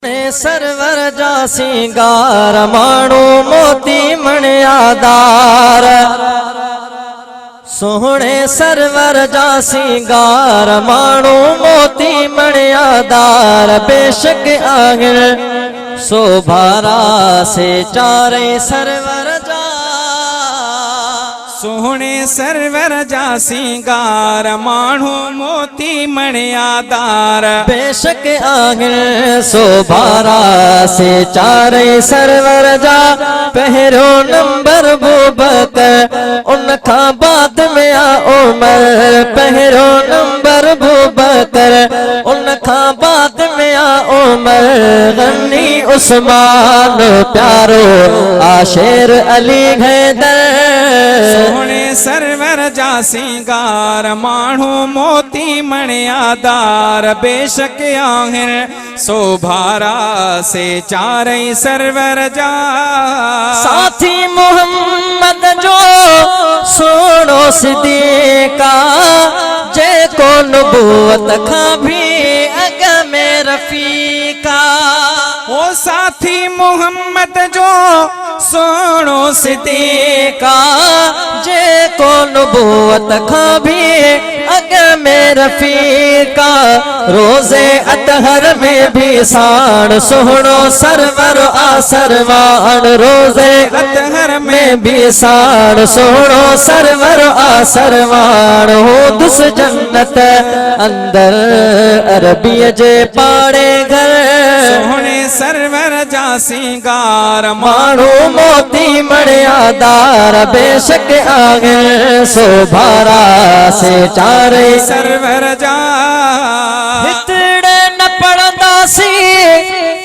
Server जा सिंगार माणू मोती मणियादार। सोहणे server जा सिंगार माणू मोती मणियादार। बेशक आगिर सोभारा से चारे सरवर जा। सोहणे सरवर जा सिंगार माणू मोती मणियादार। बेशक आगिर सोभारा से चारे सरवर जा। पहरो नंबर बूबकर उन खां बाद में आ उमर। पहरो नंबर बूबकर उन खां बाद में आ उमर। गनी उस्मान प्यारो आशेर अली हैदर। सोहणे सरवर जा सिंगार माणू मोती मणियादार। बेशक आहिर सोभारा से चारई सरवर जा। साथी मोहम्मद जो सोनो सिद्दीका जे को नबूवत खां भी अग में रफीका। ओ साथी मोहम्मद जो सोनो सिद्दीका जे को नबूवत खां भी अग में रफीका। रोजे अतहर में भी साण सोहणो सरवर आसरवान। रोजे अतहर में भी साण सोहणो सरवर आसरवान। हो दुस जन्नत अंदर अरबी जे पाड़े घर। सोहणे सरवर जा सिंगार माणू मोती मणियादार। बेशक आगिर सोभारा से चारे सरवर जा। हितड़े न पढ़ंदासी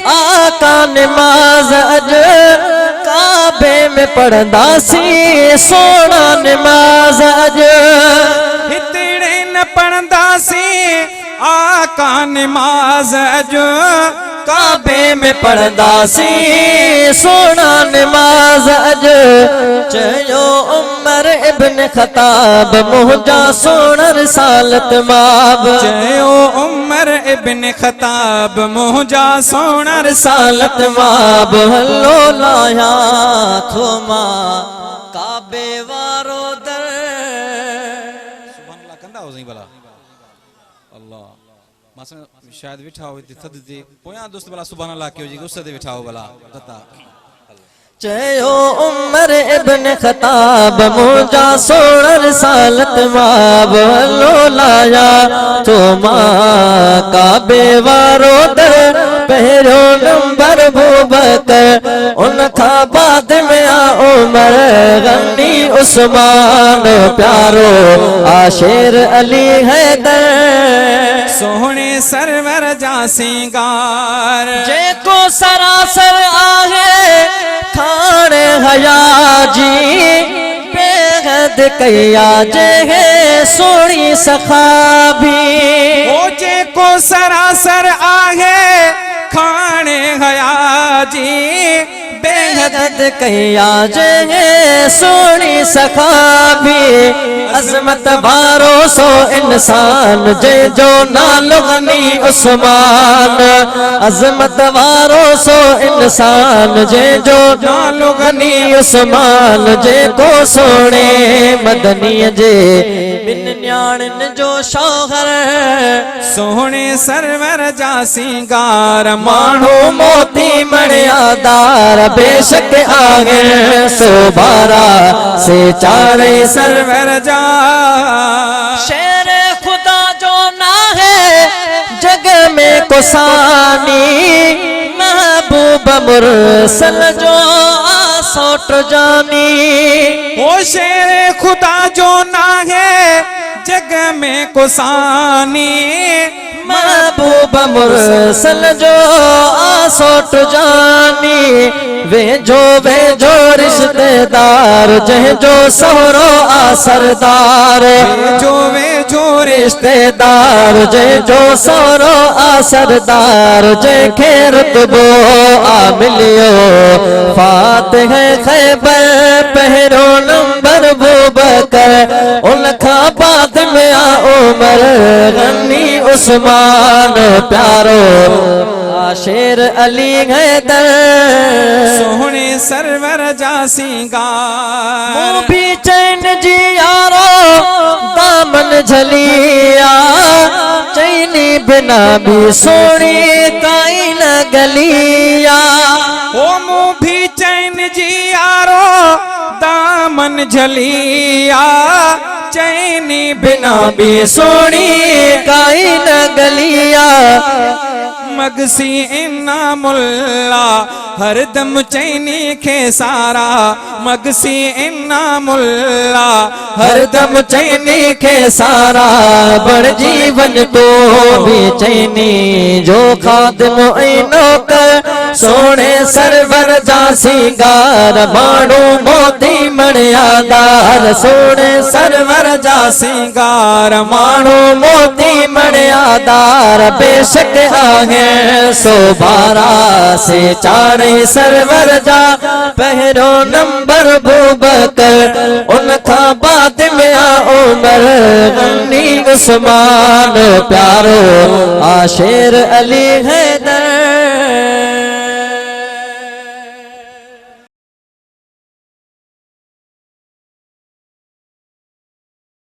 आका नमाज अज। काबे में पढ़ंदासी सोना नमाज अज। हितड़े न पढ़ंदासी आका नमाज अज। काबे में पढ़ंदासी सोना नमाज अज। चयो उमर इब्न खताब मुंहिंजा सोना रिसालत माब। चयो उमर इब्न खताब मुंहिंजा सोना रिसालत माब। हलो लाया थो मां काबे वारो दर। सुभान अल्लाह कंदा हो सही भला अल्लाह मासा शायद विठा हो थद ते पोया दोस्त भला सुभान अल्लाह कयो जी गुस्से ते विठा हो भला कता। चयो उमर इब्न खताब मुंहिंजा सोना रिसालत माब। हलो लाया तो मां काबे वारो दर। पहरो नंबर बूबकर उन खां बाद में आ उमर। गनी उस्मान प्यारो आशेर अली हैदर। सोहणे सरवर जा सिंगार जेको सरासर आहे खाने हया जी। बेहद कया जे सोनी सखाबी। ओ जेको सरासर आहे खाने हया जी। बेहद कया जे सोनी सखाबी। अजमत वारो सो इंसान जे जो नालो गनी उस्मान। अजमत वारो सो इंसान जे जो नालो गनी उस्मान। जे को सोने मदनी जे बिन न्याणन जो शौहर। सोहणे सरवर जा सिंगार माणू मोती मणियादार। बेशक आगिर सोभारा से चारे सरवर जा। शेर खुदा जो ना है जग में कुसानी। महबूब मुरसल जो आसोट जानी। ओ शेर खुदा जो ना है जग में कुसानी। महबूब मुरसल जो आसोट जानी। वे जो रिश्तेदार जह जो सहरो आसरदार। वे जो रिश्तेदार जह जो सहरो आसरदार। जह खे रुतबो आ मिलियो फातिह खैबर। पहरो नंबर बूबकर उन खां बाद में आ उमर। गनी उस्मान प्यारो शेर अली हैदर सोहने सरवर जा सिंगार मुँह भी चैन जी यारो दामन झलिया चैनी बिना भी सोनी काई न गलिया ओ मुँह भी चैन जी यारो दामन झलिया चैनी बिना भी सोनी काई न गलिया मगसी इन्ना मुल्ला हरदम चैनी खे सारा मगसी इन्ना मुल्ला हरदम चैनी के सारा बड़ जीवन तो भी चैनी जो खादिम ऐनो कर सोने सरवर जा सिंगार माणू मोती मणियादार सोने सरवर जा सिंगार माणू मोती मणियादार बेशक आहे सो बारा से चारे सरवर जा पहरो नंबर बूबकर उनका बाद में उमर गनी उस्मान प्यारो आशेर अली है